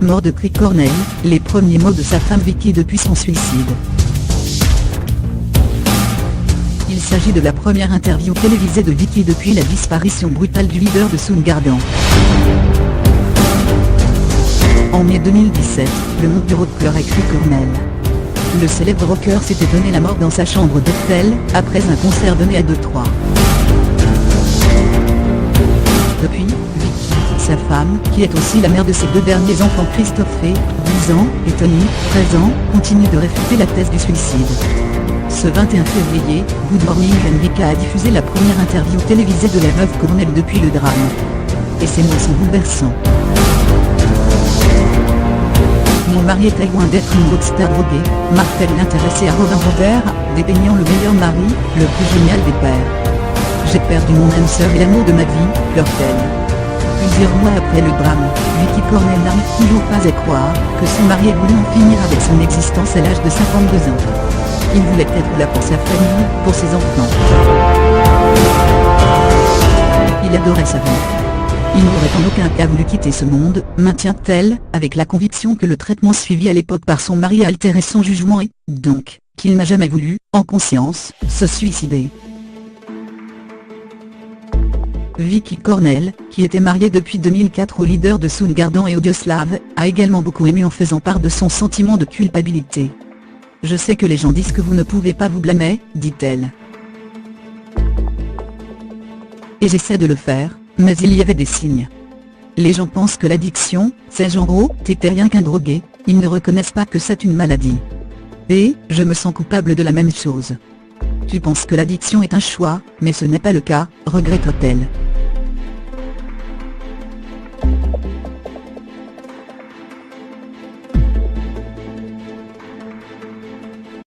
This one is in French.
mort de Chris Cornell, les premiers mots de sa femme Vicky depuis son suicide. Il s'agit de la première interview télévisée de Vicky depuis la disparition brutale du leader de Soundgarden. En mai 2017, le monde du rock pleurait Chris Cornell. Le célèbre rocker s'était donné la mort dans sa chambre d'hôtel, après un concert donné à Détroit. Depuis, Vicky, sa femme, qui est aussi la mère de ses deux derniers enfants Christophe, 10 ans, et Tony, 13 ans, continue de réfuter la thèse du suicide. Ce 21 février, Good Morning America a diffusé la première interview télévisée de la veuve Cornell depuis le drame. Et ces mots sont bouleversants. Mon mari était loin d'être une rockstar droguée, martèle l'intéressée à Robin Robert, dépeignant le meilleur mari, le plus génial des pères. J'ai perdu mon âme sœur et l'amour de ma vie, pleure-t-elle. Plusieurs mois après le drame, Vicky Cornell n'arrive toujours pas à croire que son mari ait voulu en finir avec son existence à l'âge de 52 ans. Il voulait être là pour sa famille, pour ses enfants. Il adorait sa vie. Il n'aurait en aucun cas voulu quitter ce monde, maintient-elle, avec la conviction que le traitement suivi à l'époque par son mari a altéré son jugement et, donc, qu'il n'a jamais voulu, en conscience, se suicider. Vicky Cornell, qui était mariée depuis 2004 au leader de Soundgarden et Audioslave, a également beaucoup aimé en faisant part de son sentiment de culpabilité. « Je sais que les gens disent que vous ne pouvez pas vous blâmer, dit-elle. Et j'essaie de le faire. Mais il y avait des signes. Les gens pensent que l'addiction, c'est genre oh, t'étais rien qu'un drogué, ils ne reconnaissent pas que c'est une maladie. Et, je me sens coupable de la même chose. Tu penses que l'addiction est un choix, mais ce n'est pas le cas, regrette-t-elle.